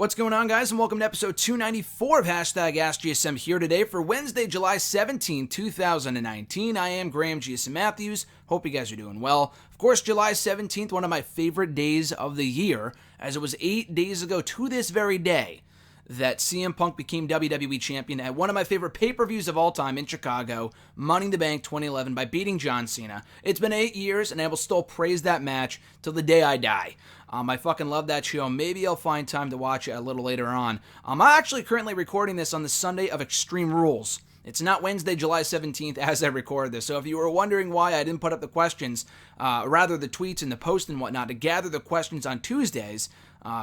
What's going on, guys, and welcome to episode 294 of AskGSM here today for Wednesday, July 17, 2019. I am Graham GSM Matthews. Hope you guys are doing well. Of course, July 17th, one of my favorite days of the year, as it was 8 days ago to this very day that CM Punk became WWE Champion at one of my favorite pay-per-views of all time in Chicago, Money in the Bank 2011, by beating John Cena. It's been 8 years, and I will still praise that match till the day I die. I fucking love that show. Maybe I'll find time to watch it a little later on. I'm actually currently recording this on the Sunday of Extreme Rules. It's not Wednesday, July 17th as I record this. So if you were wondering why I didn't put up the questions, rather the tweets and the posts and whatnot, to gather the questions on Tuesdays,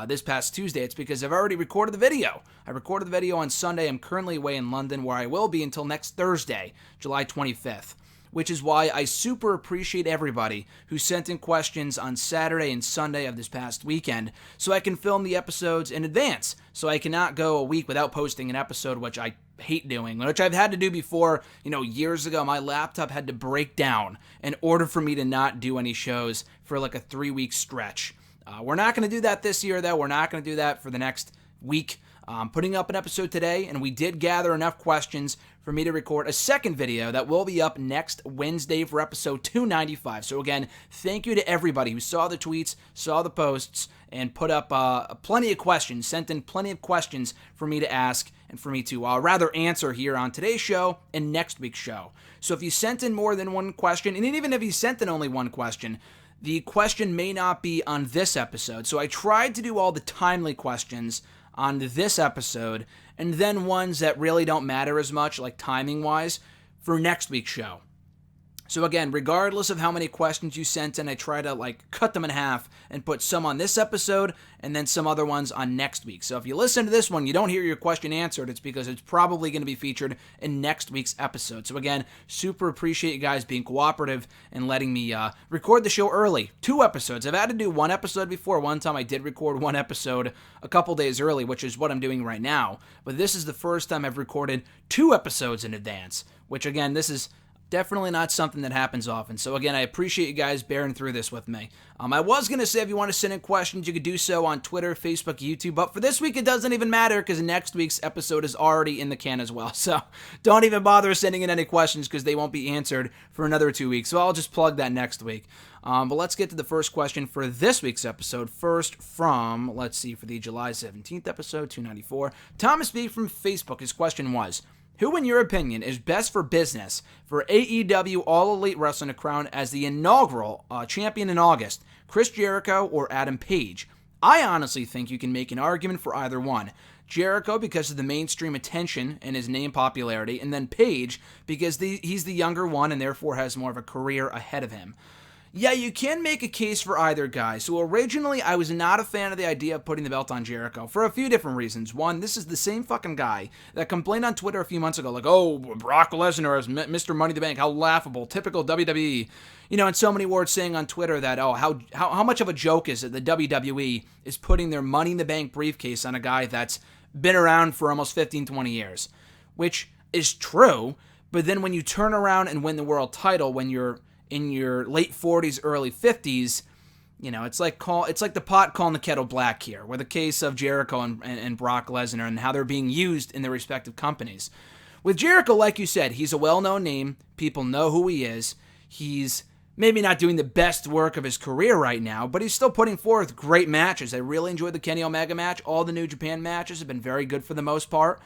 this past Tuesday, it's because I've already recorded the video. I recorded the video on Sunday. I'm currently away in London, where I will be until next Thursday, July 25th. Which is why I super appreciate everybody who sent in questions on Saturday and Sunday of this past weekend, so I can film the episodes in advance. So I cannot go a week without posting an episode, which I hate doing, which I've had to do before. Years ago, my laptop had to break down in order for me to not do any shows for like a 3-week stretch. We're not going to do that this year, though. We're not going to do that for the next week. I'm putting up an episode today, and we did gather enough questions for me to record a second video that will be up next Wednesday for episode 295. So again, thank you to everybody who saw the tweets, saw the posts, and put up plenty of questions, sent in plenty of questions for me to ask and for me to rather answer here on today's show and next week's show. So if you sent in more than one question, and even if you sent in only one question, the question may not be on this episode. So I tried to do all the timely questions on this episode, and then ones that really don't matter as much, like timing-wise, for next week's show. So again, regardless of how many questions you sent in, I try to cut them in half and put some on this episode and then some other ones on next week. So if you listen to this one, you don't hear your question answered, it's because it's probably going to be featured in next week's episode. So again, super appreciate you guys being cooperative and letting me record the show early. 2 episodes. I've had to do 1 episode before. One time I did record 1 episode a couple days early, which is what I'm doing right now. But this is the first time I've recorded 2 episodes in advance, which again, this is definitely not something that happens often. So again, I appreciate you guys bearing through this with me. I was going to say if you want to send in questions, you could do so on Twitter, Facebook, YouTube. But for this week, it doesn't even matter because next week's episode is already in the can as well. So don't even bother sending in any questions because they won't be answered for another 2 weeks. So I'll just plug that next week. But let's get to the first question for this week's episode. First from, let's see, for the July 17th episode, 294. Thomas B. from Facebook, his question was, who, in your opinion, is best for business for AEW All Elite Wrestling to crown as the inaugural champion in August, Chris Jericho or Adam Page? I honestly think you can make an argument for either one. Jericho because of the mainstream attention and his name popularity, and then Page because he's the younger one and therefore has more of a career ahead of him. Yeah, you can make a case for either guy. So originally, I was not a fan of the idea of putting the belt on Jericho for a few different reasons. One, this is the same fucking guy that complained on Twitter a few months ago, like, oh, Brock Lesnar as Mr. Money in the Bank, how laughable, typical WWE. And so many words saying on Twitter that, oh, how much of a joke is it that WWE is putting their Money in the Bank briefcase on a guy that's been around for almost 15, 20 years, which is true. But then when you turn around and win the world title when you're in your late 40s, early 50s, it's like the pot calling the kettle black here, with the case of Jericho and Brock Lesnar and how they're being used in their respective companies. With Jericho, like you said, he's a well-known name. People know who he is. He's maybe not doing the best work of his career right now, but he's still putting forth great matches. I really enjoyed the Kenny Omega match. All the New Japan matches have been very good for the most part.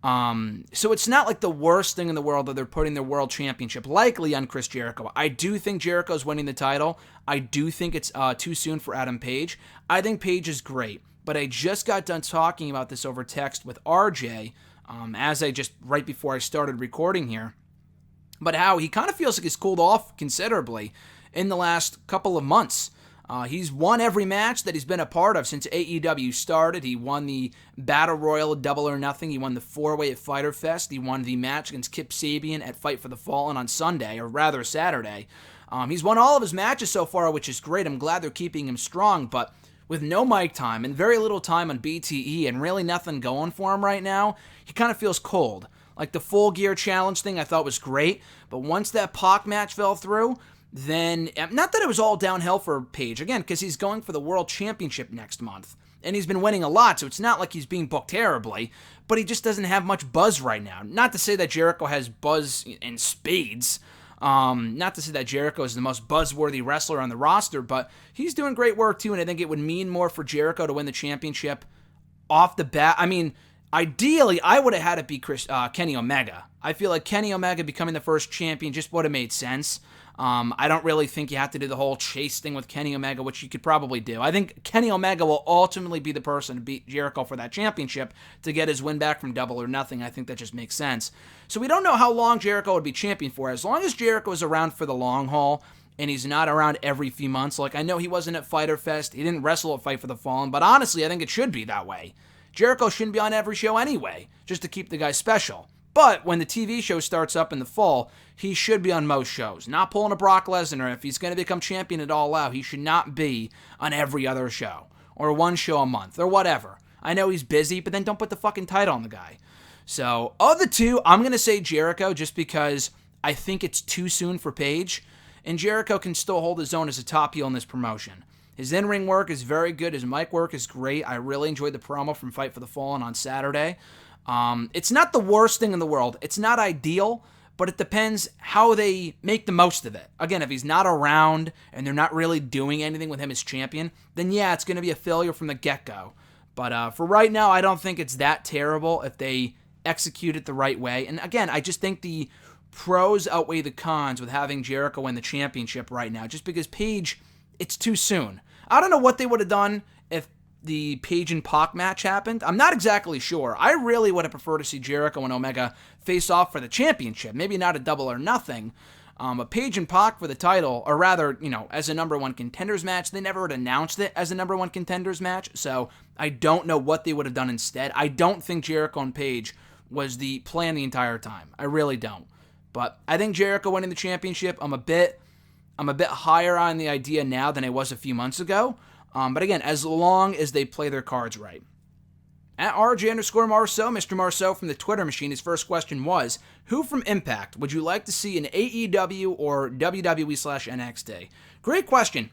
So it's not like the worst thing in the world that they're putting their world championship likely on Chris Jericho. I do think Jericho's winning the title. I do think it's too soon for Adam Page. I think Page is great, but I just got done talking about this over text with RJ, right before I started recording here, but how he kind of feels like he's cooled off considerably in the last couple of months. He's won every match that he's been a part of since AEW started. He won the Battle Royal Double or Nothing. He won the 4-Way at Fyter Fest. He won the match against Kip Sabian at Fight for the Fallen on Sunday, or rather Saturday. He's won all of his matches so far, which is great. I'm glad they're keeping him strong, but with no mic time and very little time on BTE and really nothing going for him right now, he kind of feels cold. Like the Full Gear Challenge thing I thought was great, but once that Pac match fell through, then, not that it was all downhill for Page, again, because he's going for the World Championship next month. and he's been winning a lot, so it's not like he's being booked terribly, but he just doesn't have much buzz right now. Not to say that Jericho has buzz in spades, not to say that Jericho is the most buzzworthy wrestler on the roster, but he's doing great work too, and I think it would mean more for Jericho to win the championship off the bat. I mean, ideally, I would have had it be Kenny Omega. I feel like Kenny Omega becoming the first champion just would have made sense. I don't really think you have to do the whole chase thing with Kenny Omega, which you could probably do. I think Kenny Omega will ultimately be the person to beat Jericho for that championship to get his win back from Double or Nothing. I think that just makes sense. So we don't know how long Jericho would be champion for. As long as Jericho is around for the long haul, and he's not around every few months. Like, I know he wasn't at Fyter Fest. He didn't wrestle at Fight for the Fallen, but honestly, I think it should be that way. Jericho shouldn't be on every show anyway, just to keep the guy special. But when the TV show starts up in the fall, he should be on most shows. Not pulling a Brock Lesnar. If he's going to become champion at All Out, he should not be on every other show, or one show a month, or whatever. I know he's busy, but then don't put the fucking title on the guy. So, of the two, I'm going to say Jericho, just because I think it's too soon for Paige, and Jericho can still hold his own as a top heel in this promotion. His in-ring work is very good. His mic work is great. I really enjoyed the promo from Fight for the Fallen on Saturday. It's not the worst thing in the world. It's not ideal, but it depends how they make the most of it. Again, if he's not around and they're not really doing anything with him as champion, then yeah, it's going to be a failure from the get-go. But for right now, I don't think it's that terrible if they execute it the right way. And again, I just think the pros outweigh the cons with having Jericho win the championship right now, just because Paige, it's too soon. I don't know what they would have done if the Paige and Pac match happened. I'm not exactly sure. I really would have preferred to see Jericho and Omega face off for the championship. Maybe not a Double or Nothing, but Paige and Pac for the title, or rather, as a number one contenders match. They never had announced it as a number one contenders match, so I don't know what they would have done instead. I don't think Jericho and Paige was the plan the entire time. I really don't. But I think Jericho winning the championship, I'm a bit higher on the idea now than I was a few months ago. But again, as long as they play their cards right. At RJ_Marceau, Mr. Marceau from the Twitter machine, his first question was, who from Impact would you like to see in AEW or WWE/NXT? Great question.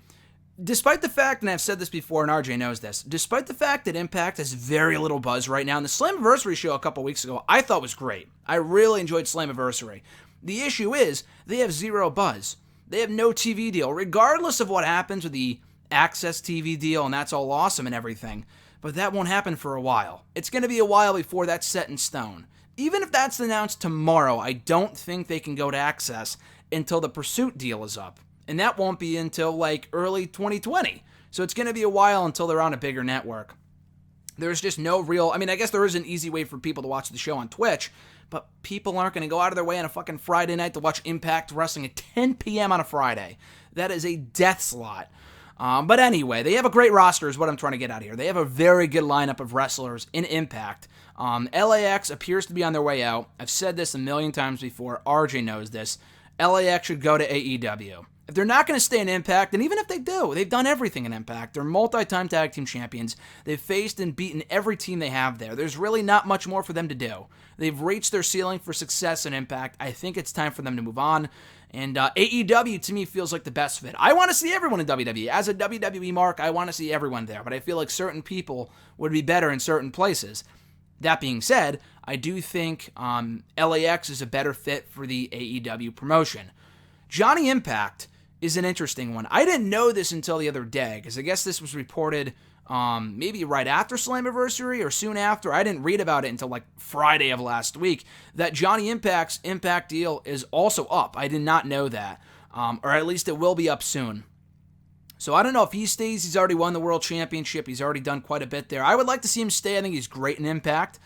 Despite the fact, and I've said this before, and RJ knows this, despite the fact that Impact has very little buzz right now, and the Slammiversary show a couple weeks ago I thought was great. I really enjoyed Slammiversary. The issue is, they have zero buzz. They have no TV deal, regardless of what happens with the Access TV deal, and that's all awesome and everything. But that won't happen for a while. It's going to be a while before that's set in stone. Even if that's announced tomorrow, I don't think they can go to Access until the Pursuit deal is up. And that won't be until early 2020. So it's going to be a while until they're on a bigger network. There's just no real, I guess there is an easy way for people to watch the show on Twitch, but people aren't going to go out of their way on a fucking Friday night to watch Impact Wrestling at 10 p.m. on a Friday. That is a death slot. But anyway, they have a great roster is what I'm trying to get out here. They have a very good lineup of wrestlers in Impact. LAX appears to be on their way out. I've said this a million times before. RJ knows this. LAX should go to AEW. If they're not going to stay in Impact, and even if they do, they've done everything in Impact. They're multi-time tag team champions. They've faced and beaten every team they have there. There's really not much more for them to do. They've reached their ceiling for success in Impact. I think it's time for them to move on. And AEW, to me, feels like the best fit. I want to see everyone in WWE. As a WWE mark, I want to see everyone there. But I feel like certain people would be better in certain places. That being said, I do think LAX is a better fit for the AEW promotion. Johnny Impact is an interesting one. I didn't know this until the other day, because I guess this was reported maybe right after Slammiversary or soon after. I didn't read about it until Friday of last week, that Johnny Impact's Impact deal is also up. I did not know that, or at least it will be up soon. So I don't know if he stays. He's already won the World Championship. He's already done quite a bit there. I would like to see him stay. I think he's great in Impact.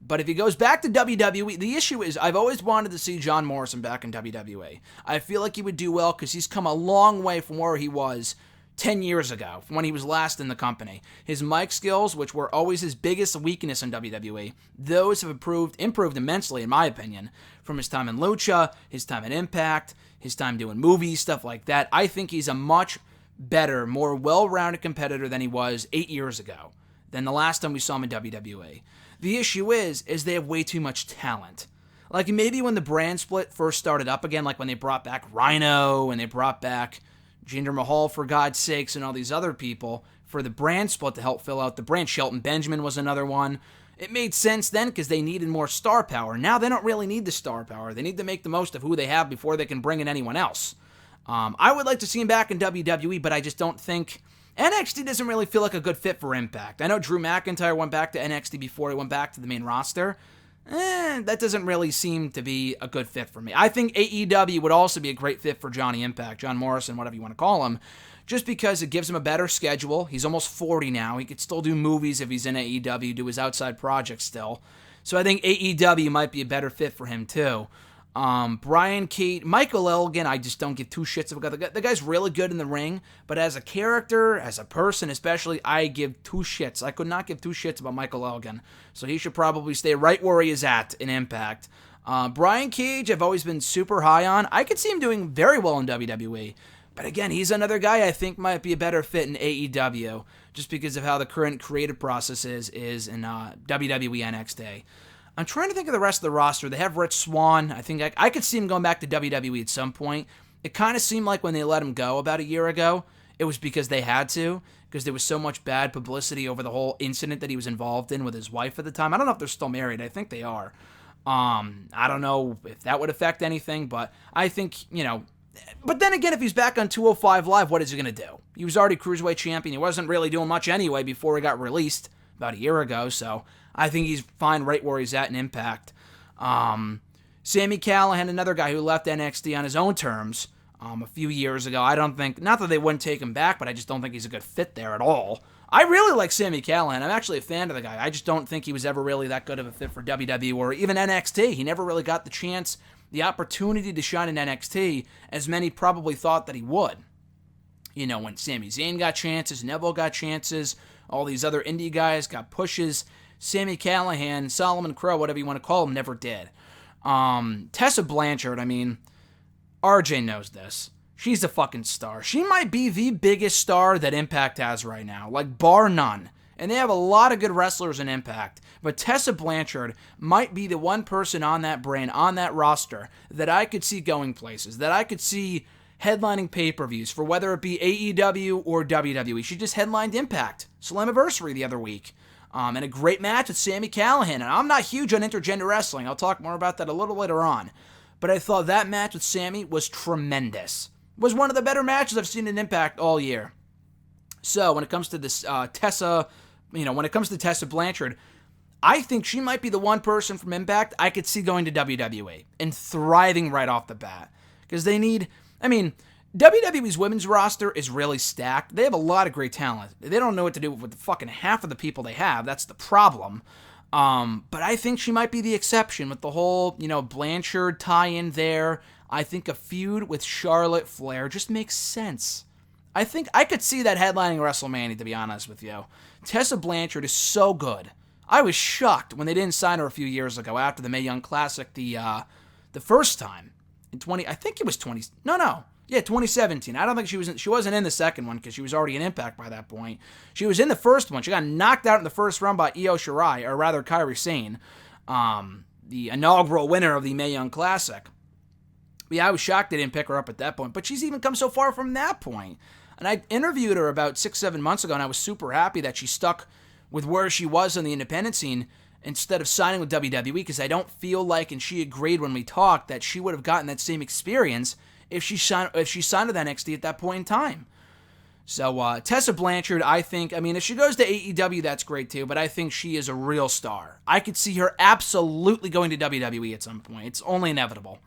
But if he goes back to WWE, the issue is I've always wanted to see John Morrison back in WWE. I feel like he would do well because he's come a long way from where he was 10 years ago, from when he was last in the company. His mic skills, which were always his biggest weakness in WWE, those have improved immensely, in my opinion, from his time in Lucha, his time in Impact, his time doing movies, stuff like that. I think he's a much better, more well-rounded competitor than he was 8 years ago, than the last time we saw him in WWE. The issue is they have way too much talent. Maybe when the brand split first started up again, when they brought back Rhino and they brought back Jinder Mahal, for God's sakes, and all these other people for the brand split to help fill out the brand. Shelton Benjamin was another one. It made sense then because they needed more star power. Now they don't really need the star power. They need to make the most of who they have before they can bring in anyone else. I would like to see him back in WWE, but I just don't think... NXT doesn't really feel like a good fit for Impact. I know Drew McIntyre went back to NXT before he went back to the main roster. That doesn't really seem to be a good fit for me. I think AEW would also be a great fit for Johnny Impact, John Morrison, whatever you want to call him, just because it gives him a better schedule. He's almost 40 now. He could still do movies if he's in AEW, do his outside projects still. So I think AEW might be a better fit for him too. Brian Cage, Michael Elgin, I just don't give two shits about the guy's really good in the ring, but as a character, as a person especially, I give two shits. I could not give two shits about Michael Elgin, so he should probably stay right where he is at in Impact. Brian Cage, I've always been super high on. I could see him doing very well in WWE, but again, he's another guy I think might be a better fit in AEW, just because of how the current creative process is in WWE NXT. I'm trying to think of the rest of the roster. They have Rich Swann. I think I could see him going back to WWE at some point. It kind of seemed like when they let him go about a year ago, it was because they had to, because there was so much bad publicity over the whole incident that he was involved in with his wife at the time. I don't know if they're still married. I think they are. I don't know if that would affect anything, but I think, but then again, if he's back on 205 Live, what is he going to do? He was already Cruiserweight champion. He wasn't really doing much anyway before he got released about a year ago, so I think he's fine right where he's at in Impact. Sami Callihan, another guy who left NXT on his own terms a few years ago. I don't think, not that they wouldn't take him back, but I just don't think he's a good fit there at all. I really like Sami Callihan. I'm actually a fan of the guy. I just don't think he was ever really that good of a fit for WWE or even NXT. He never really got the chance, the opportunity to shine in NXT as many probably thought that he would. When Sami Zayn got chances, Neville got chances, all these other indie guys got pushes. Sami Callihan, Solomon Crow, whatever you want to call him, never did. Tessa Blanchard, RJ knows this. She's a fucking star. She might be the biggest star that Impact has right now, like bar none. And they have a lot of good wrestlers in Impact. But Tessa Blanchard might be the one person on that brand, on that roster, that I could see going places, that I could see headlining pay-per-views for whether it be AEW or WWE. She just headlined Impact Slammiversary the other week. And a great match with Sami Callihan. And I'm not huge on intergender wrestling. I'll talk more about that a little later on. But I thought that match with Sami was tremendous. It was one of the better matches I've seen in Impact all year. So when it comes to this Tessa Blanchard, I think she might be the one person from Impact I could see going to WWE and thriving right off the bat. Because they need, WWE's women's roster is really stacked. They have a lot of great talent. They don't know what to do with the fucking half of the people they have. That's the problem. But I think she might be the exception with the whole, Blanchard tie-in there. I think a feud with Charlotte Flair just makes sense. I think I could see that headlining WrestleMania, to be honest with you. Tessa Blanchard is so good. I was shocked when they didn't sign her a few years ago after the Mae Young Classic the first time. In 2017. I don't think she wasn't in the second one because she was already in Impact by that point. She was in the first one. She got knocked out in the first round by Io Shirai, or rather Kairi Sane, the inaugural winner of the Mae Young Classic. Yeah, I was shocked they didn't pick her up at that point, but she's even come so far from that point. And I interviewed her about 6-7 months ago, and I was super happy that she stuck with where she was on the independent scene instead of signing with WWE, because I don't feel like, and she agreed when we talked, that she would have gotten that same experience if she signed with NXT at that point in time. So Tessa Blanchard, I think, if she goes to AEW, that's great too, but I think she is a real star. I could see her absolutely going to WWE at some point. It's only inevitable.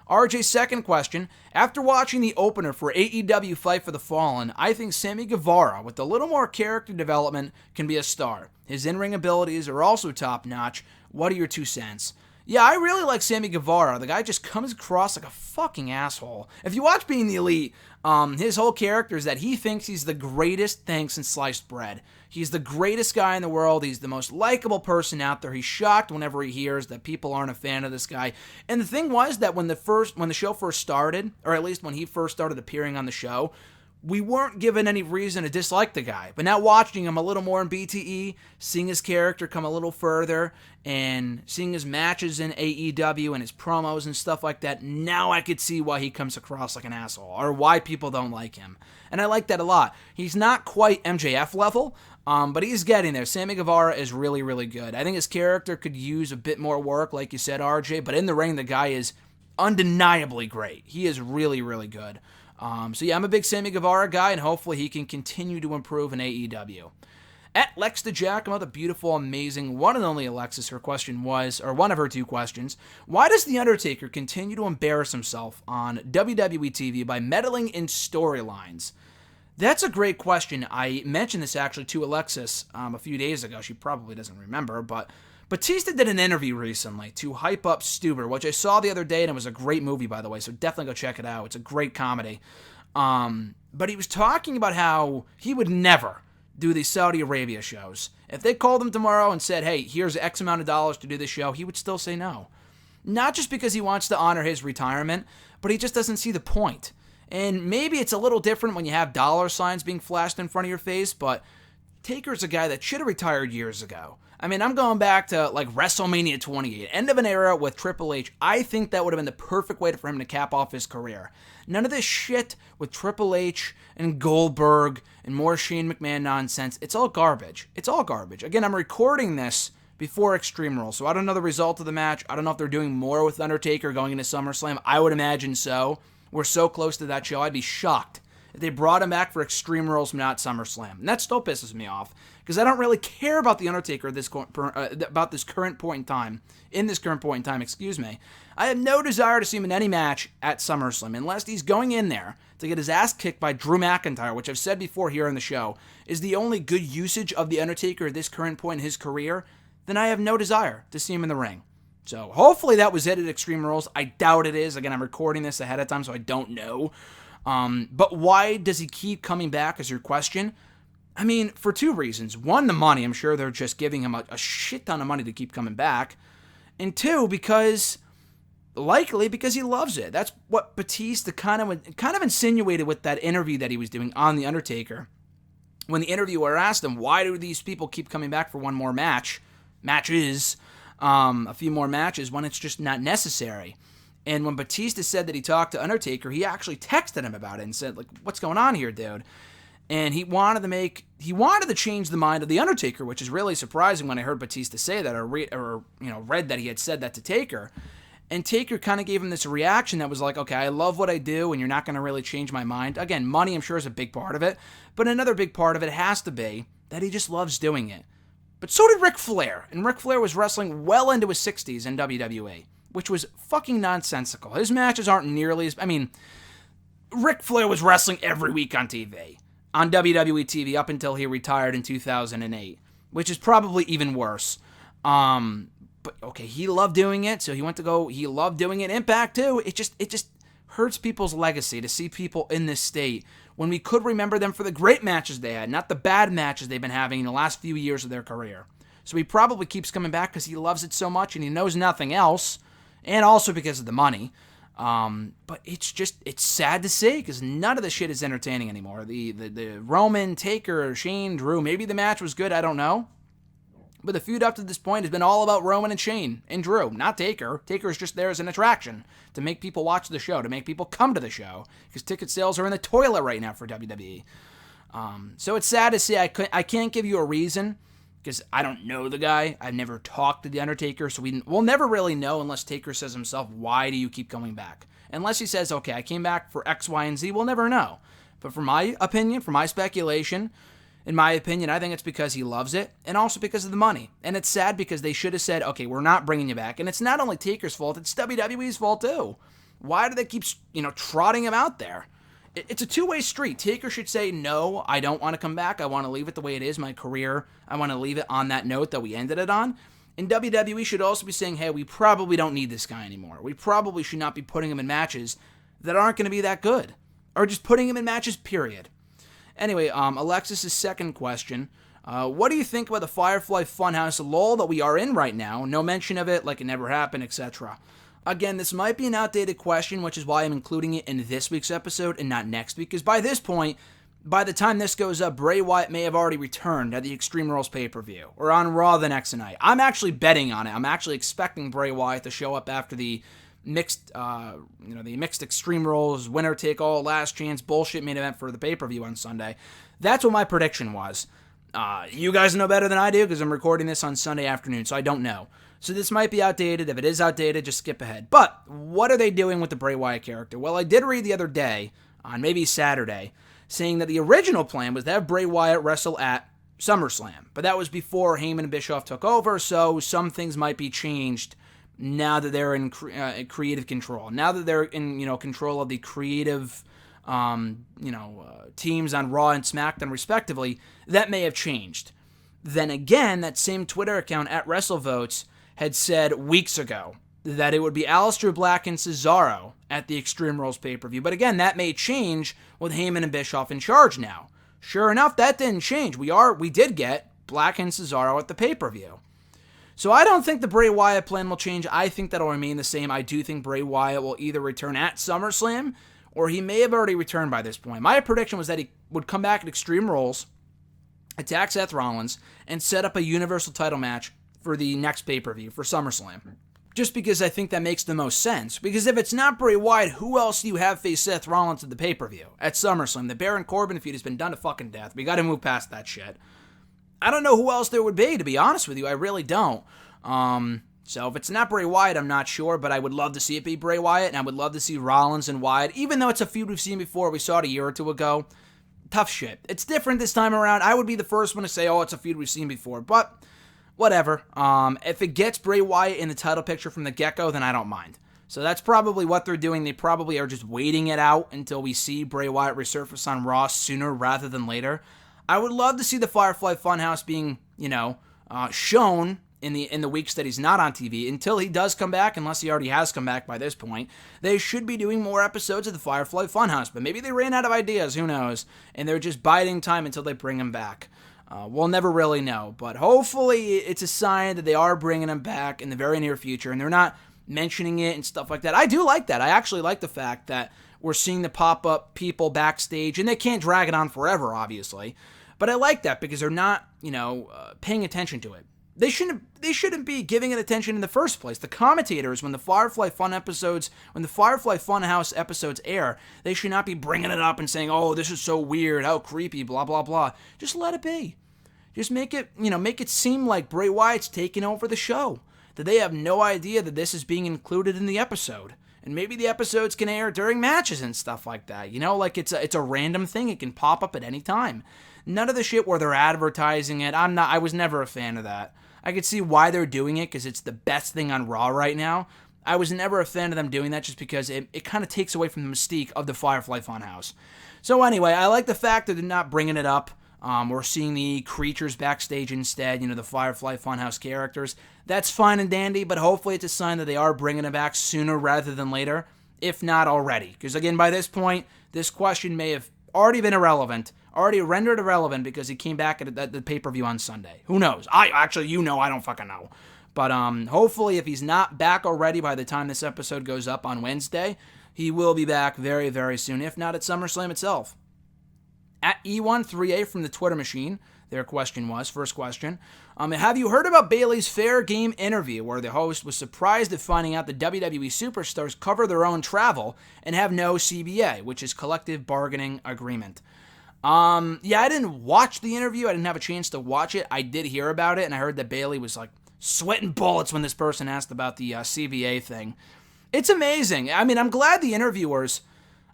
RJ's second question, after watching the opener for AEW Fight for the Fallen, I think Sammy Guevara, with a little more character development, can be a star. His in-ring abilities are also top-notch. What are your 2 cents? Yeah, I really like Sammy Guevara. The guy just comes across like a fucking asshole. If you watch Being the Elite, his whole character is that he thinks he's the greatest thing since sliced bread. He's the greatest guy in the world. He's the most likable person out there. He's shocked whenever he hears that people aren't a fan of this guy. And the thing was that when the show first started, or at least when he first started appearing on the show, we weren't given any reason to dislike the guy. But now watching him a little more in BTE, seeing his character come a little further, and seeing his matches in AEW and his promos and stuff like that, now I could see why he comes across like an asshole, or why people don't like him. And I like that a lot. He's not quite MJF level, but he's getting there. Sammy Guevara is really, really good. I think his character could use a bit more work, like you said, RJ, but in the ring, the guy is undeniably great. He is really, really good. So yeah, I'm a big Sammy Guevara guy, and hopefully he can continue to improve in AEW. At Lex the Giacomo, the beautiful, amazing, one and only Alexis, her question was, or one of her two questions, why does The Undertaker continue to embarrass himself on WWE TV by meddling in storylines? That's a great question. I mentioned this actually to Alexis a few days ago. She probably doesn't remember, but Batista did an interview recently to hype up Stuber, which I saw the other day, and it was a great movie, by the way, so definitely go check it out. It's a great comedy. But he was talking about how he would never do these Saudi Arabia shows. If they called him tomorrow and said, hey, here's X amount of dollars to do this show, he would still say no. Not just because he wants to honor his retirement, but he just doesn't see the point. And maybe it's a little different when you have dollar signs being flashed in front of your face, but Taker's a guy that should have retired years ago. I mean, I'm going back to like WrestleMania 28, end of an era with Triple H. I think that would have been the perfect way for him to cap off his career. None of this shit with Triple H and Goldberg and more Shane McMahon nonsense. It's all garbage. It's all garbage. Again, I'm recording this before Extreme Rules, so I don't know the result of the match. I don't know if they're doing more with Undertaker going into SummerSlam. I would imagine so. We're so close to that show, I'd be shocked if they brought him back for Extreme Rules, not SummerSlam. And that still pisses me off, because I don't really care about The Undertaker about this current point in time. I have no desire to see him in any match at SummerSlam, unless he's going in there to get his ass kicked by Drew McIntyre, which I've said before here on the show, is the only good usage of The Undertaker at this current point in his career. Then I have no desire to see him in the ring. So hopefully that was it at Extreme Rules. I doubt it is. Again, I'm recording this ahead of time, so I don't know. But why does he keep coming back is your question. I mean, for two reasons. One, the money. I'm sure they're just giving him a shit ton of money to keep coming back. And two, likely because he loves it. That's what Batista kind of insinuated with that interview that he was doing on The Undertaker. When the interviewer asked him, why do these people keep coming back for one more matches, a few more matches, when it's just not necessary? And when Batista said that he talked to Undertaker, he actually texted him about it and said, like, what's going on here, dude? And he wanted to change the mind of The Undertaker, which is really surprising when I heard Batista say that, or read that he had said that to Taker. And Taker kind of gave him this reaction that was like, okay, I love what I do, and you're not going to really change my mind. Again, money, I'm sure, is a big part of it. But another big part of it has to be that he just loves doing it. But so did Ric Flair. And Ric Flair was wrestling well into his 60s in WWE, which was fucking nonsensical. His matches aren't nearly as... I mean, Ric Flair was wrestling every week on TV. On WWE TV up until he retired in 2008, which is probably even worse. But okay, he loved doing it, so he loved doing it. Impact too. It just hurts people's legacy to see people in this state when we could remember them for the great matches they had, not the bad matches they've been having in the last few years of their career. So he probably keeps coming back because he loves it so much and he knows nothing else, and also because of the money. But it's sad to see because none of the shit is entertaining anymore. The Roman, Taker, Shane, Drew, maybe the match was good, I don't know. But the feud up to this point has been all about Roman and Shane and Drew, not Taker. Taker is just there as an attraction to make people watch the show, to make people come to the show, because ticket sales are in the toilet right now for WWE. So it's sad to see. I can't give you a reason because I don't know the guy. I've never talked to The Undertaker, so we'll never really know unless Taker says himself, why do you keep coming back? Unless he says, okay, I came back for X, Y, and Z, we'll never know. But for my opinion, for my speculation, in my opinion, I think it's because he loves it, and also because of the money. And it's sad because they should have said, okay, we're not bringing you back. And it's not only Taker's fault, it's WWE's fault too. Why do they keep, trotting him out there? It's a two-way street. Taker should say, no, I don't want to come back. I want to leave it the way it is, my career. I want to leave it on that note that we ended it on. And WWE should also be saying, hey, we probably don't need this guy anymore. We probably should not be putting him in matches that aren't going to be that good. Or just putting him in matches, period. Anyway, Alexis' second question. What do you think about the Firefly Funhouse lull that we are in right now? No mention of it, like it never happened, etc. Again, this might be an outdated question, which is why I'm including it in this week's episode and not next week, because by this point, by the time this goes up, Bray Wyatt may have already returned at the Extreme Rules pay-per-view or on Raw the next night. I'm actually betting on it. I'm actually expecting Bray Wyatt to show up after the mixed Extreme Rules winner take all last chance bullshit main event for the pay-per-view on Sunday. That's what my prediction was. You guys know better than I do because I'm recording this on Sunday afternoon, so I don't know. So this might be outdated. If it is outdated, just skip ahead. But what are they doing with the Bray Wyatt character? Well, I did read the other day, on maybe Saturday, saying that the original plan was to have Bray Wyatt wrestle at SummerSlam. But that was before Heyman and Bischoff took over, so some things might be changed now that they're in creative control. Now that they're in control of the creative teams on Raw and SmackDown respectively, that may have changed. Then again, that same Twitter account at WrestleVotes had said weeks ago that it would be Aleister Black and Cesaro at the Extreme Rules pay-per-view. But again, that may change with Heyman and Bischoff in charge now. Sure enough, that didn't change. We did get Black and Cesaro at the pay-per-view. So I don't think the Bray Wyatt plan will change. I think that'll remain the same. I do think Bray Wyatt will either return at SummerSlam or he may have already returned by this point. My prediction was that he would come back at Extreme Rules, attack Seth Rollins, and set up a Universal title match for the next pay-per-view, for SummerSlam. Just because I think that makes the most sense. Because if it's not Bray Wyatt, who else do you have face Seth Rollins at the pay-per-view? At SummerSlam. The Baron Corbin feud has been done to fucking death. We gotta move past that shit. I don't know who else there would be, to be honest with you. I really don't. So if it's not Bray Wyatt, I'm not sure, but I would love to see it be Bray Wyatt, and I would love to see Rollins and Wyatt, even though it's a feud we've seen before. We saw it a year or two ago. Tough shit. It's different this time around. I would be the first one to say, oh, it's a feud we've seen before, but whatever. If it gets Bray Wyatt in the title picture from the get-go, then I don't mind. So that's probably what they're doing. They probably are just waiting it out until we see Bray Wyatt resurface on Raw sooner rather than later. I would love to see the Firefly Funhouse being, shown in the weeks that he's not on TV until he does come back, unless he already has come back by this point. They should be doing more episodes of the Firefly Funhouse, but maybe they ran out of ideas, who knows, and they're just biding time until they bring him back. We'll never really know, but hopefully it's a sign that they are bringing him back in the very near future, and they're not mentioning it and stuff like that. I do like that. I actually like the fact that we're seeing the pop-up people backstage, and they can't drag it on forever, obviously, but I like that because they're not, paying attention to it. They shouldn't be giving it attention in the first place. The commentators, when the Firefly Funhouse episodes air, they should not be bringing it up and saying, "Oh, this is so weird, how creepy, blah blah blah." Just let it be. Just make it seem like Bray Wyatt's taking over the show. That they have no idea that this is being included in the episode, and maybe the episodes can air during matches and stuff like that. Like it's a random thing. It can pop up at any time. None of the shit where they're advertising it. I was never a fan of that. I could see why they're doing it because it's the best thing on Raw right now. I was never a fan of them doing that just because it kind of takes away from the mystique of the Firefly Funhouse. So anyway, I like the fact that they're not bringing it up. We're seeing the creatures backstage instead, the Firefly Funhouse characters. That's fine and dandy, but hopefully it's a sign that they are bringing it back sooner rather than later, if not already. Because again, by this point, this question may have already been already rendered irrelevant because he came back at the pay-per-view on Sunday. Who knows? I don't fucking know. But hopefully if he's not back already by the time this episode goes up on Wednesday, he will be back very, very soon, if not at SummerSlam itself. At E13A from the Twitter machine, their question was, first question, have you heard about Bayley's Fair Game interview where the host was surprised at finding out that WWE superstars cover their own travel and have no CBA, which is collective bargaining agreement? I didn't watch the interview. I didn't have a chance to watch it. I did hear about it, and I heard that Bayley was like sweating bullets when this person asked about the CBA thing. It's amazing. I'm glad the interviewers...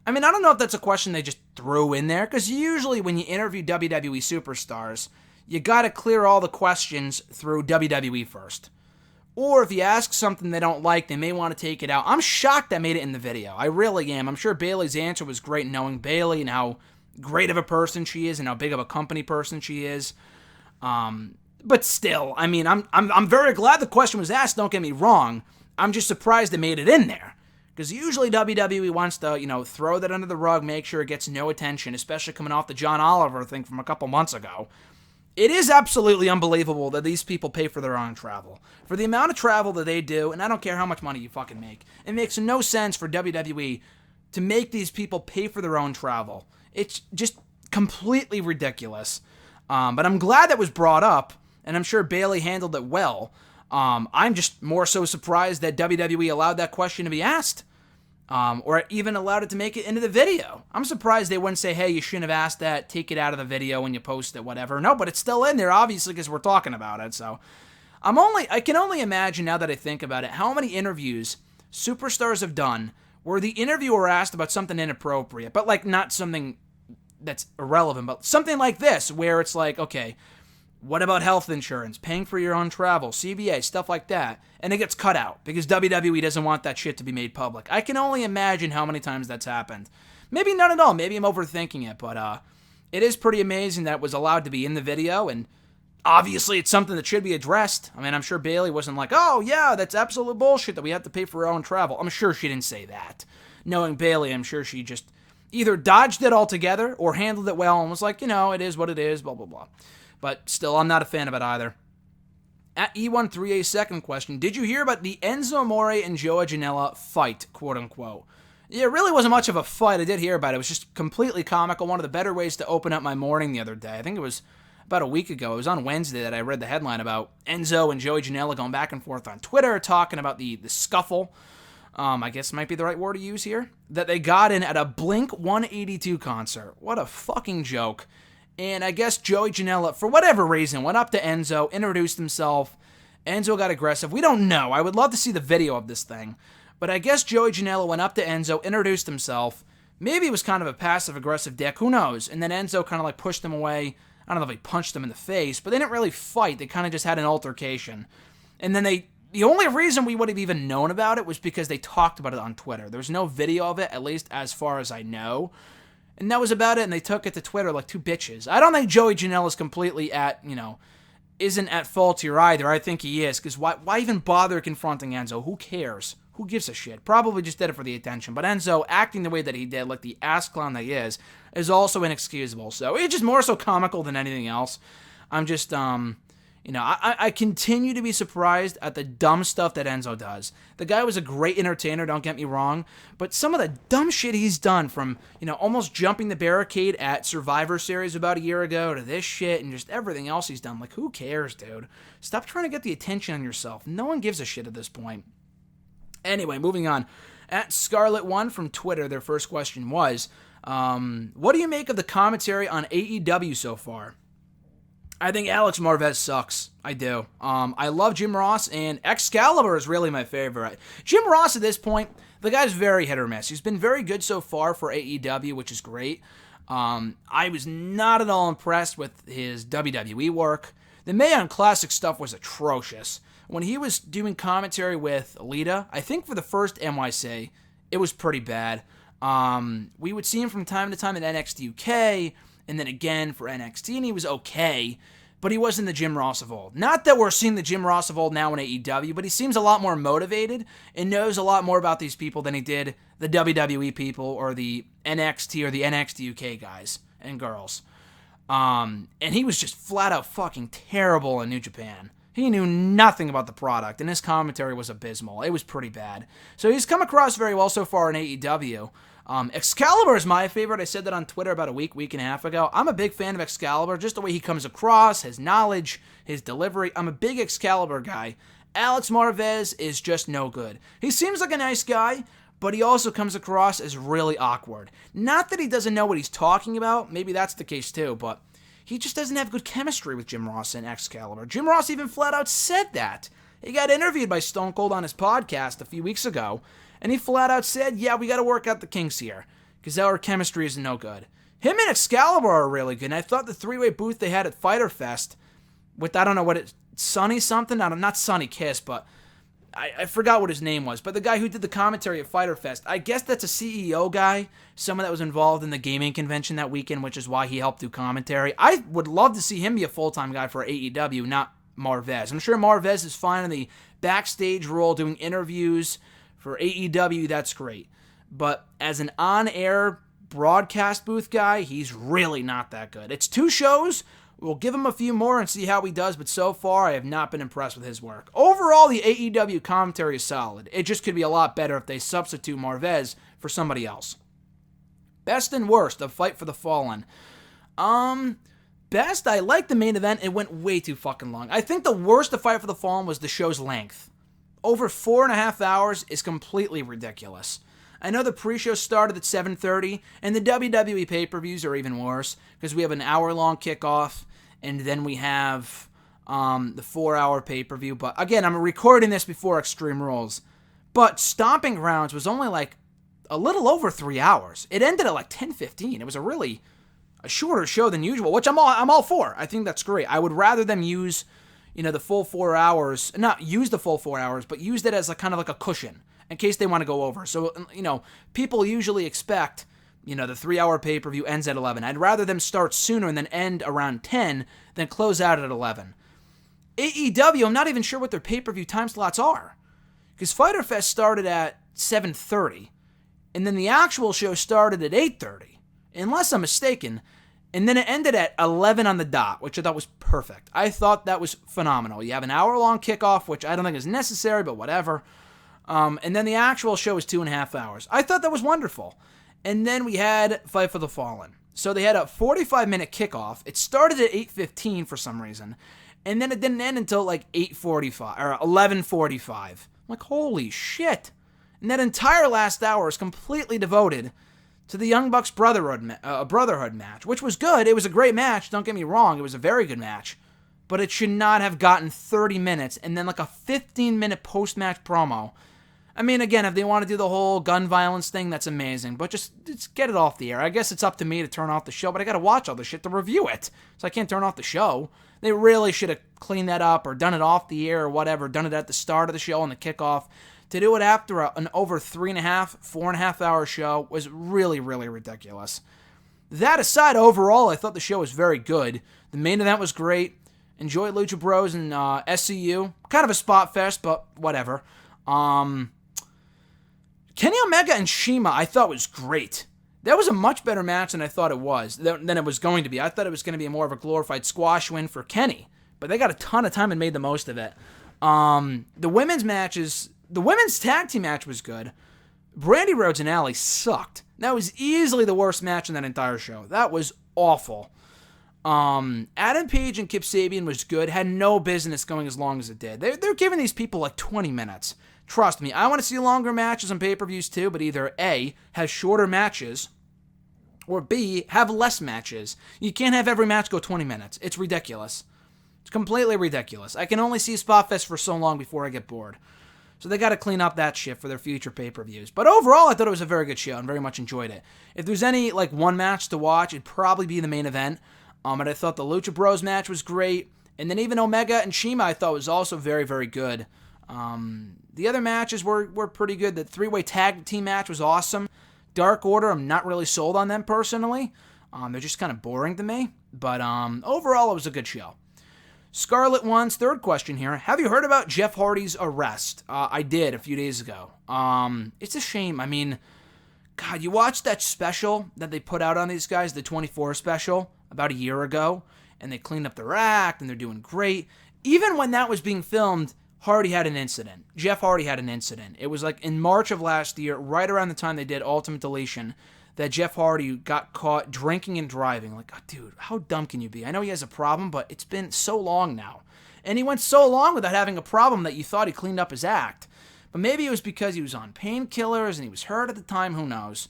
I don't know if that's a question they just threw in there, because usually when you interview WWE superstars, you gotta clear all the questions through WWE first. Or if you ask something they don't like, they may want to take it out. I'm shocked I made it in the video. I really am. I'm sure Bayley's answer was great, knowing Bayley and how great of a person she is and how big of a company person she is. But still, I'm very glad the question was asked, don't get me wrong. I'm just surprised they made it in there. Because usually WWE wants to, throw that under the rug, make sure it gets no attention, especially coming off the John Oliver thing from a couple months ago. It is absolutely unbelievable that these people pay for their own travel. For the amount of travel that they do, and I don't care how much money you fucking make, it makes no sense for WWE to make these people pay for their own travel. It's just completely ridiculous. But I'm glad that was brought up, and I'm sure Bayley handled it well. I'm just more so surprised that WWE allowed that question to be asked, or even allowed it to make it into the video. I'm surprised they wouldn't say, hey, you shouldn't have asked that, take it out of the video when you post it, whatever. No, but it's still in there, obviously, because we're talking about it. So I can only imagine, now that I think about it, how many interviews superstars have done where the interviewer asked about something inappropriate, but like not something that's irrelevant, but something like this, where it's like, okay, what about health insurance, paying for your own travel, CVA, stuff like that, and it gets cut out because WWE doesn't want that shit to be made public. I can only imagine how many times that's happened. Maybe not at all, maybe I'm overthinking it, but it is pretty amazing that it was allowed to be in the video, and obviously it's something that should be addressed. I mean, I'm sure Bayley wasn't like, oh yeah, that's absolute bullshit that we have to pay for our own travel. I'm sure she didn't say that. Knowing Bayley, I'm sure she just either dodged it altogether or handled it well and was like, it is what it is, blah, blah, blah. But still, I'm not a fan of it either. At E13A, second question, did you hear about the Enzo Amore and Joey Janela fight, quote unquote? Yeah, it really wasn't much of a fight. I did hear about it. It was just completely comical. One of the better ways to open up my morning the other day. I think it was about a week ago. It was on Wednesday that I read the headline about Enzo and Joey Janela going back and forth on Twitter, talking about the scuffle. I guess might be the right word to use here, that they got in at a Blink-182 concert. What a fucking joke. And I guess Joey Janela, for whatever reason, went up to Enzo, introduced himself. Enzo got aggressive. We don't know. I would love to see the video of this thing. But I guess Joey Janela went up to Enzo, introduced himself. Maybe it was kind of a passive-aggressive dick. Who knows? And then Enzo kind of like pushed him away. I don't know if he punched him in the face, but they didn't really fight. They kind of just had an altercation. And then the only reason we would have even known about it was because they talked about it on Twitter. There's no video of it, at least as far as I know. And that was about it, and they took it to Twitter like two bitches. I don't think Joey Janela is completely isn't at fault here either. I think he is, because why even bother confronting Enzo? Who cares? Who gives a shit? Probably just did it for the attention. But Enzo, acting the way that he did, like the ass clown that he is also inexcusable. So it's just more so comical than anything else. I'm just, I continue to be surprised at the dumb stuff that Enzo does. The guy was a great entertainer, don't get me wrong, but some of the dumb shit he's done, from, almost jumping the barricade at Survivor Series about a year ago to this shit and just everything else he's done. Like, who cares, dude? Stop trying to get the attention on yourself. No one gives a shit at this point. Anyway, moving on. At Scarlet1 from Twitter, their first question was, what do you make of the commentary on AEW so far? I think Alex Marvez sucks. I do. I love Jim Ross, and Excalibur is really my favorite. Jim Ross, at this point, the guy's very hit or miss. He's been very good so far for AEW, which is great. I was not at all impressed with his WWE work. The Mae Young Classic stuff was atrocious. When he was doing commentary with Lita, I think for the first NYC, it was pretty bad. We would see him from time to time in NXT UK, and then again for NXT, and he was okay, but he wasn't the Jim Ross of old. Not that we're seeing the Jim Ross of old now in AEW, but he seems a lot more motivated and knows a lot more about these people than he did the WWE people or the NXT or the NXT UK guys and girls. And he was just flat out fucking terrible in New Japan. He knew nothing about the product, and his commentary was abysmal. It was pretty bad. So he's come across very well so far in AEW. Excalibur is my favorite. I said that on Twitter about a week and a half ago. I'm a big fan of Excalibur, just the way he comes across, his knowledge, his delivery. I'm a big Excalibur guy. Alex Marvez is just no good. He seems like a nice guy, but he also comes across as really awkward. Not that he doesn't know what he's talking about. Maybe that's the case too, but he just doesn't have good chemistry with Jim Ross and Excalibur. Jim Ross even flat out said that. He got interviewed by Stone Cold on his podcast a few weeks ago, and he flat out said, yeah, we got to work out the kinks here, because our chemistry is no good. Him and Excalibur are really good, and I thought the three-way booth they had at Fyter Fest with, I don't know what it's, Sonny something? Not Sonny Kiss, but I forgot what his name was. But the guy who did the commentary at Fyter Fest, I guess that's a CEO guy, someone that was involved in the gaming convention that weekend, which is why he helped do commentary. I would love to see him be a full-time guy for AEW, not Marvez. I'm sure Marvez is fine in the backstage role, doing interviews. For AEW, that's great. But as an on-air broadcast booth guy, he's really not that good. It's 2 shows. We'll give him a few more and see how he does, but so far, I have not been impressed with his work. Overall, the AEW commentary is solid. It just could be a lot better if they substitute Marvez for somebody else. Best and worst of Fight for the Fallen. Best, I liked the main event. It went way too fucking long. I think the worst of Fight for the Fallen was the show's length. Over 4.5 hours is completely ridiculous. I know the pre-show started at 7:30, and the WWE pay-per-views are even worse, because we have an hour-long kickoff, and then we have the 4-hour pay-per-view. But again, I'm recording this before Extreme Rules. But Stomping Grounds was only like a little over 3 hours. It ended at like 10:15. It was a shorter show than usual, which I'm all for. I think that's great. I would rather them use, the full 4 hours, not use the full 4 hours, but use that as a kind of like a cushion in case they want to go over. So, people usually expect, the 3-hour pay-per-view ends at 11. I'd rather them start sooner and then end around 10 than close out at 11. AEW, I'm not even sure what their pay-per-view time slots are, because Fyter Fest started at 7:30, and then the actual show started at 8:30. Unless I'm mistaken, and then it ended at 11 on the dot, which I thought was perfect. I thought that was phenomenal. You have an hour-long kickoff, which I don't think is necessary, but whatever. And then the actual show is 2.5 hours. I thought that was wonderful. And then we had Fight for the Fallen. So they had a 45-minute kickoff. It started at 8:15 for some reason, and then it didn't end until like 8:45 or 11:45. I'm like, holy shit. And that entire last hour is completely devoted to the Young Bucks Brotherhood match, which was good. It was a great match, don't get me wrong. It was a very good match. But it should not have gotten 30 minutes and then like a 15-minute post-match promo. I mean, again, if they want to do the whole gun violence thing, that's amazing. But just get it off the air. I guess it's up to me to turn off the show, but I got to watch all the shit to review it. So I can't turn off the show. They really should have cleaned that up or done it off the air or whatever, done it at the start of the show on the kickoff. To do it after an over 4.5 hour show was really, really ridiculous. That aside, overall, I thought the show was very good. The main event was great. Enjoyed Lucha Bros and SCU. Kind of a spot fest, but whatever. Kenny Omega and Shima I thought was great. That was a much better match than I thought it was, than it was going to be. I thought it was going to be more of a glorified squash win for Kenny, but they got a ton of time and made the most of it. The women's tag team match was good. Brandy Rhodes and Allie sucked. That was easily the worst match in that entire show. That was awful. Adam Page and Kip Sabian was good. Had no business going as long as it did. They're giving these people like 20 minutes. Trust me, I want to see longer matches on pay-per-views too, but either A, have shorter matches, or B, have less matches. You can't have every match go 20 minutes. It's ridiculous. It's completely ridiculous. I can only see Spot Fest for so long before I get bored. So they got to clean up that shit for their future pay-per-views. But overall, I thought it was a very good show and very much enjoyed it. If there's any like one match to watch, it'd probably be the main event. And I thought the Lucha Bros match was great. And then even Omega and Shima I thought was also very, very good. The other matches were pretty good. The three-way tag team match was awesome. Dark Order, I'm not really sold on them personally. They're just kind of boring to me. But overall, it was a good show. Scarlet One's third question here. Have you heard about Jeff Hardy's arrest? I did a few days ago. It's a shame. I mean, God, you watched that special that they put out on these guys, the 24 special, about a year ago, and they cleaned up their act, and they're doing great. Even when that was being filmed, Hardy had an incident. Jeff Hardy had an incident. It was like in March of last year, right around the time they did Ultimate Deletion, that Jeff Hardy got caught drinking and driving. Like, oh, dude, how dumb can you be? I know he has a problem, but it's been so long now. And he went so long without having a problem that you thought he cleaned up his act. But maybe it was because he was on painkillers and he was hurt at the time, who knows.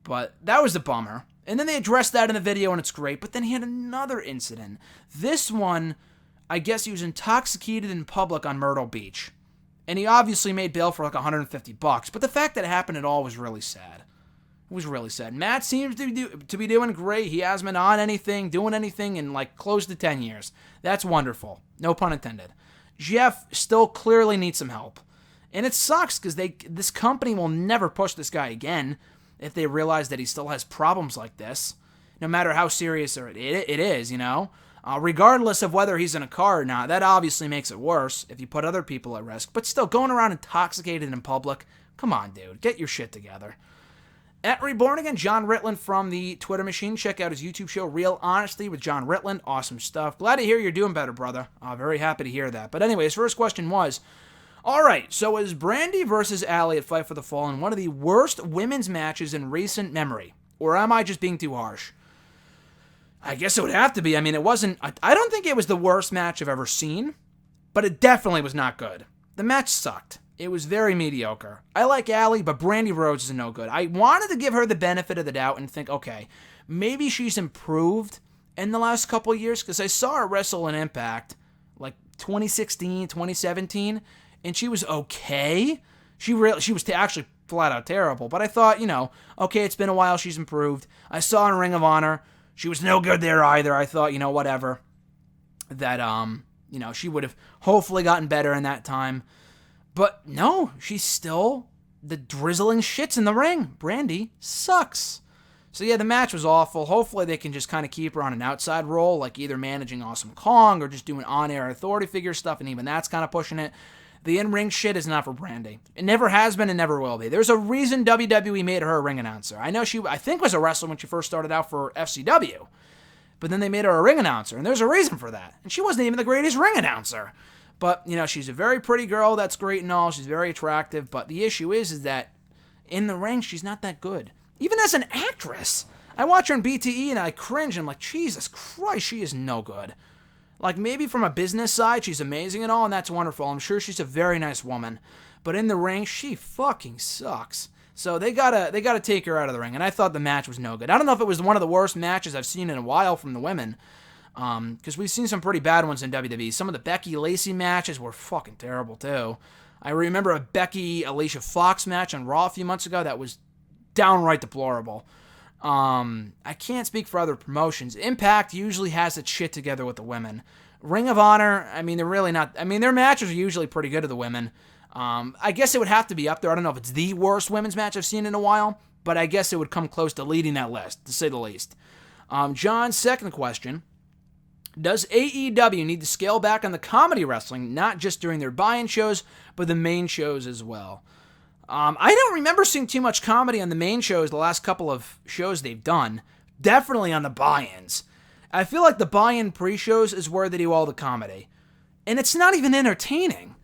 But that was the bummer. And then they addressed that in the video and it's great. But then he had another incident. This one, I guess he was intoxicated in public on Myrtle Beach. And he obviously made bail for like $150. But the fact that it happened at all was really sad. It was really sad. Matt seems to be doing great. He hasn't been on anything, doing anything in like close to 10 years. That's wonderful. No pun intended. Jeff still clearly needs some help. And it sucks because this company will never push this guy again if they realize that he still has problems like this, no matter how serious it is, you know? Regardless of whether he's in a car or not, that obviously makes it worse if you put other people at risk. But still, going around intoxicated in public, come on, dude. Get your shit together. At Reborn Again, John Ritland from the Twitter machine. Check out his YouTube show, Real Honesty with John Ritland. Awesome stuff. Glad to hear you're doing better, brother. Very happy to hear that. But anyway, his first question was, all right, so is Brandy versus Allie at Fight for the Fallen one of the worst women's matches in recent memory? Or am I just being too harsh? I guess it would have to be. I mean, it wasn't... I don't think it was the worst match I've ever seen, but it definitely was not good. The match sucked. It was very mediocre. I like Allie, but Brandy Rhodes is no good. I wanted to give her the benefit of the doubt and think, okay, maybe she's improved in the last couple of years, because I saw her wrestle in Impact like 2016, 2017, and she was okay. She was actually flat out terrible, but I thought, okay, it's been a while, she's improved. I saw her in Ring of Honor. She was no good there either. I thought, whatever. That, she would have hopefully gotten better in that time. But no, she's still the drizzling shits in the ring. Brandy sucks. So yeah, the match was awful. Hopefully they can just kind of keep her on an outside role, like either managing Awesome Kong or just doing on-air authority figure stuff, and even that's kind of pushing it. The in-ring shit is not for Brandy. It never has been and never will be. There's a reason WWE made her a ring announcer. I know I think was a wrestler when she first started out for FCW, but then they made her a ring announcer, and there's a reason for that. And she wasn't even the greatest ring announcer. But, she's a very pretty girl, that's great and all, she's very attractive, but the issue is that in the ring, she's not that good. Even as an actress, I watch her in BTE and I cringe, and I'm like, Jesus Christ, she is no good. Like, maybe from a business side, she's amazing and all, and that's wonderful. I'm sure she's a very nice woman. But in the ring, she fucking sucks. So they gotta take her out of the ring, and I thought the match was no good. I don't know if it was one of the worst matches I've seen in a while from the women, because we've seen some pretty bad ones in WWE. Some of the Becky Lacey matches were fucking terrible too. I remember a Becky Alicia Fox match on Raw a few months ago that was downright deplorable. I can't speak for other promotions. Impact usually has its shit together with the women. Ring of Honor, I mean, they're really not. I mean, their matches are usually pretty good to the women. I guess it would have to be up there. I don't know if it's the worst women's match I've seen in a while, but I guess it would come close to leading that list, to say the least. John's second question. Does AEW need to scale back on the comedy wrestling, not just during their buy-in shows, but the main shows as well? I don't remember seeing too much comedy on the main shows the last couple of shows they've done. Definitely on the buy-ins. I feel like the buy-in pre-shows is where they do all the comedy. And it's not even entertaining.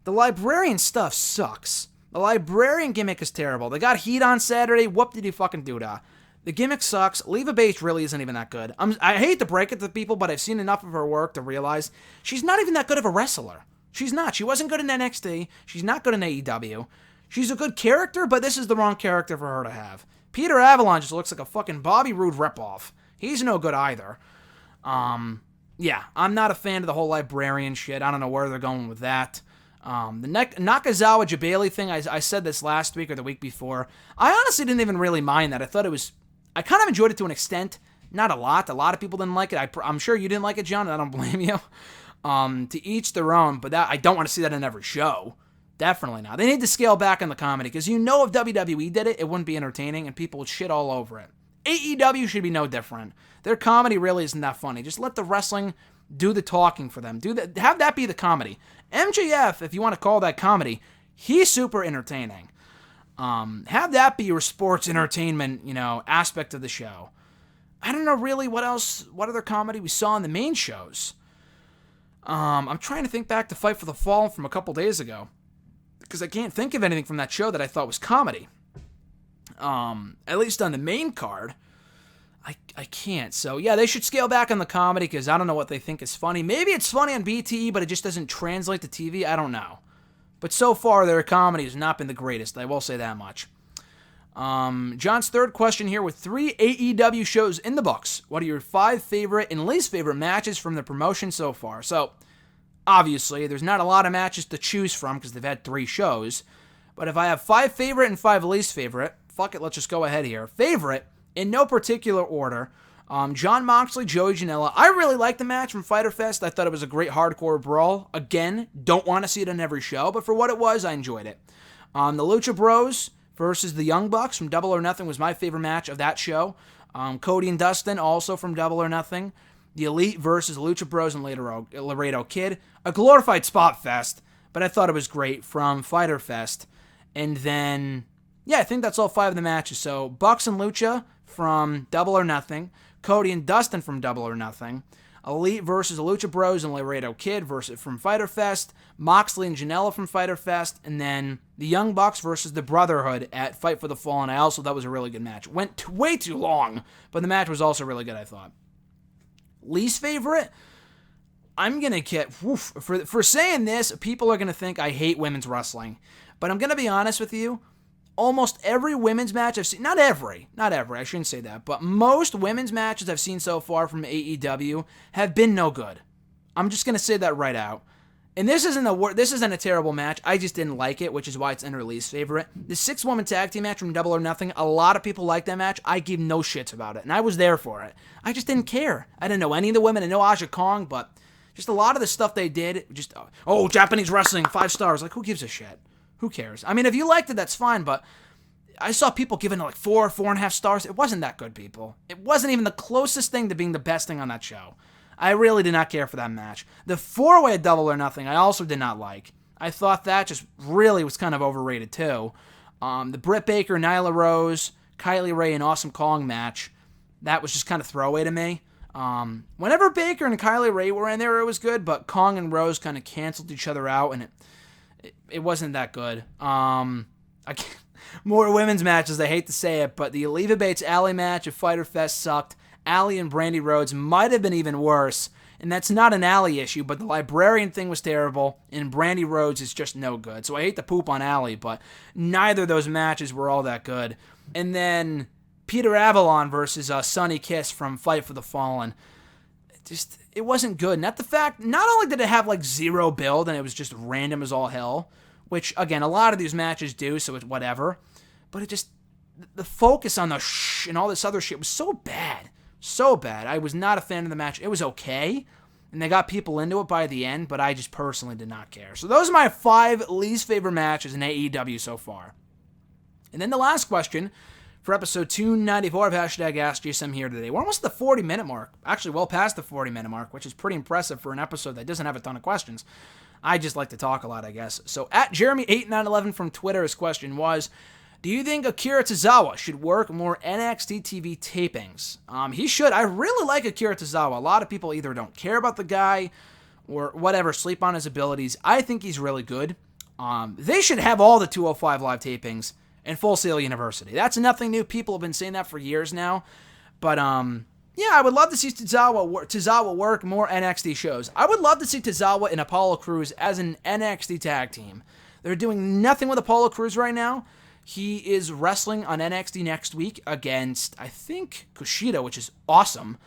The librarian stuff sucks. The librarian gimmick is terrible. They got heat on Saturday. Whoop-de-doo-fucking-doo-dah. The gimmick sucks. Leva Bates really isn't even that good. I hate to break it to people, but I've seen enough of her work to realize she's not even that good of a wrestler. She's not. She wasn't good in NXT. She's not good in AEW. She's a good character, but this is the wrong character for her to have. Peter Avalon just looks like a fucking Bobby Roode ripoff. He's no good either. Yeah, I'm not a fan of the whole librarian shit. I don't know where they're going with that. The Nakazawa Jabali thing, I said this last week or the week before. I honestly didn't even really mind that. I kind of enjoyed it to an extent. Not a lot. A lot of people didn't like it. I'm sure you didn't like it, John, and I don't blame you. To each their own, but I don't want to see that in every show. Definitely not. They need to scale back on the comedy, because if WWE did it, it wouldn't be entertaining, and people would shit all over it. AEW should be no different. Their comedy really isn't that funny. Just let the wrestling do the talking for them. Have that be the comedy. MJF, if you want to call that comedy, he's super entertaining. Have that be your sports entertainment, aspect of the show. I don't know really what other comedy we saw in the main shows. I'm trying to think back to Fight for the Fallen from a couple days ago, because I can't think of anything from that show that I thought was comedy. At least on the main card, I can't. So yeah, they should scale back on the comedy, because I don't know what they think is funny. Maybe it's funny on BTE, but it just doesn't translate to TV. I don't know. But so far, their comedy has not been the greatest. I will say that much. John's third question here: with 3 AEW shows in the books, what are your 5 favorite and least favorite matches from the promotion so far? So, obviously, there's not a lot of matches to choose from because they've had 3 shows. But if I have 5 favorite and 5 least favorite, fuck it, let's just go ahead here. Favorite, in no particular order, Jon Moxley, Joey Janela. I really liked the match from Fyter Fest. I thought it was a great hardcore brawl. Again, don't want to see it on every show, but for what it was, I enjoyed it. The Lucha Bros versus the Young Bucks from Double or Nothing was my favorite match of that show. Cody and Dustin, also from Double or Nothing. The Elite versus Lucha Bros and Laredo Kid. A glorified spot fest, but I thought it was great from Fyter Fest. And then, yeah, I think that's all 5 of the matches. So, Bucks and Lucha from Double or Nothing. Cody and Dustin from Double or Nothing. Elite versus Lucha Bros and Laredo Kid from Fyter Fest. Moxley and Janela from Fyter Fest. And then the Young Bucks versus the Brotherhood at Fight for the Fallen. I also thought was a really good match. Went way too long, but the match was also really good, I thought. Least favorite? I'm going to get, for saying this, people are going to think I hate women's wrestling. But I'm going to be honest with you. Almost every women's match I've seen, not every, I shouldn't say that, but most women's matches I've seen so far from AEW have been no good. I'm just going to say that right out. And this isn't a terrible match. I just didn't like it, which is why it's in her least favorite. The 6-woman tag team match from Double or Nothing, a lot of people like that match. I give no shits about it, and I was there for it. I just didn't care. I didn't know any of the women. I know Aja Kong, but just a lot of the stuff they did, just, Japanese wrestling, 5 stars. Like, who gives a shit? Who cares? I mean, if you liked it, that's fine, but I saw people giving it like 4.5 stars. It wasn't that good, people. It wasn't even the closest thing to being the best thing on that show. I really did not care for that match. The 4-way Double or Nothing, I also did not like. I thought that just really was kind of overrated, too. The Britt Baker, Nyla Rose, Kylie Ray, and Awesome Kong match, that was just kind of throwaway to me. Whenever Baker and Kylie Ray were in there, it was good, but Kong and Rose kind of canceled each other out, and it wasn't that good. More women's matches, I hate to say it, but the Aliva Bates Alley match at Fyter Fest sucked. Allie and Brandy Rhodes might have been even worse, and that's not an Allie issue, but the Librarian thing was terrible, and Brandy Rhodes is just no good. So I hate to poop on Allie, but neither of those matches were all that good. And then Peter Avalon versus Sonny Kiss from Fight for the Fallen. It wasn't good. Not only did it have like zero build and it was just random as all hell, which again, a lot of these matches do, so it's whatever, but the focus on the shh and all this other shit was so bad. So bad. I was not a fan of the match. It was okay, and they got people into it by the end, but I just personally did not care. So those are my 5 least favorite matches in AEW so far. And then the last question for episode 294 of #AskGSM here today. We're almost at the 40-minute mark. Actually, well past the 40-minute mark, which is pretty impressive for an episode that doesn't have a ton of questions. I just like to talk a lot, I guess. So at Jeremy8911 from Twitter, his question was, do you think Akira Tozawa should work more NXT TV tapings? He should. I really like Akira Tozawa. A lot of people either don't care about the guy or whatever, sleep on his abilities. I think he's really good. They should have all the 205 Live tapings in Full Sail University. That's nothing new. People have been saying that for years now. But, yeah, I would love to see Tozawa work more NXT shows. I would love to see Tozawa and Apollo Crews as an NXT tag team. They're doing nothing with Apollo Crews right now. He is wrestling on NXT next week against, I think, Kushida, which is awesome.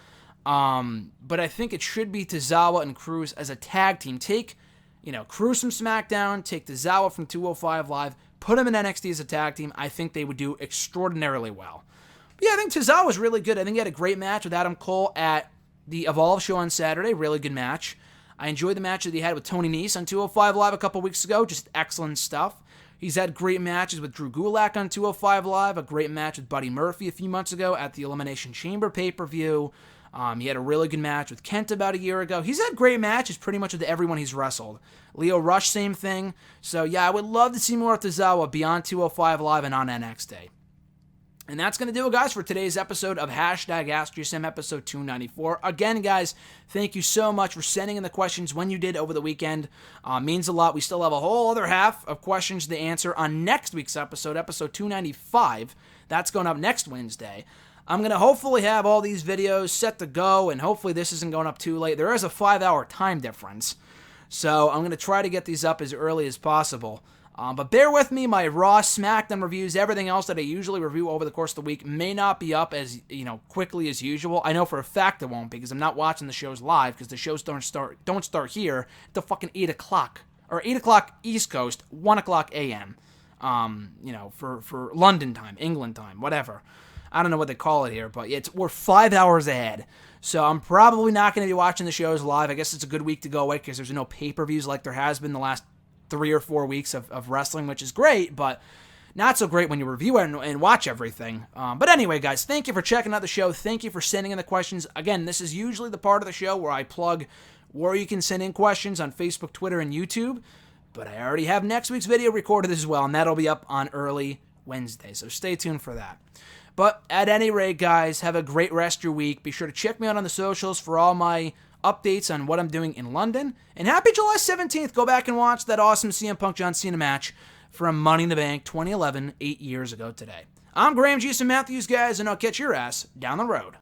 But I think it should be Tozawa and Crews as a tag team. Take, Crews from SmackDown, take Tozawa from 205 Live, put him in NXT as a tag team. I think they would do extraordinarily well. But yeah, I think Tozawa was really good. I think he had a great match with Adam Cole at the Evolve show on Saturday. Really good match. I enjoyed the match that he had with Tony Nese on 205 Live a couple weeks ago. Just excellent stuff. He's had great matches with Drew Gulak on 205 Live, a great match with Buddy Murphy a few months ago at the Elimination Chamber pay-per-view. He had a really good match with Kent about a year ago. He's had great matches pretty much with everyone he's wrestled. Leo Rush, same thing. So yeah, I would love to see more of Tozawa beyond 205 Live and on NXT. And that's going to do it, guys, for today's episode of #AskGSM, episode 294. Again, guys, thank you so much for sending in the questions when you did over the weekend. Means a lot. We still have a whole other half of questions to answer on next week's episode 295. That's going up next Wednesday. I'm going to hopefully have all these videos set to go, and hopefully this isn't going up too late. There is a 5-hour time difference, so I'm going to try to get these up as early as possible. But bear with me, my Raw, SmackDown reviews, everything else that I usually review over the course of the week may not be up as, quickly as usual. I know for a fact it won't, because I'm not watching the shows live, because the shows don't start here till fucking 8 o'clock, or 8 o'clock East Coast, 1 o'clock a.m., for London time, England time, whatever. I don't know what they call it here, but we're 5 hours ahead. So I'm probably not going to be watching the shows live. I guess it's a good week to go away, because there's no pay-per-views like there has been the last 3 or 4 weeks of wrestling, which is great, but not so great when you review it and watch everything. But anyway, guys, thank you for checking out the show. Thank you for sending in the questions. Again, this is usually the part of the show where I plug where you can send in questions on Facebook, Twitter, and YouTube. But I already have next week's video recorded as well, and that'll be up on early Wednesday, so stay tuned for that. But at any rate, guys, have a great rest of your week. Be sure to check me out on the socials for all my updates on what I'm doing in London. And happy July 17th. Go back and watch that awesome CM Punk John Cena match from Money in the Bank 2011, 8 years ago today. I'm GSM Matthews, guys, and I'll catch your ass down the road.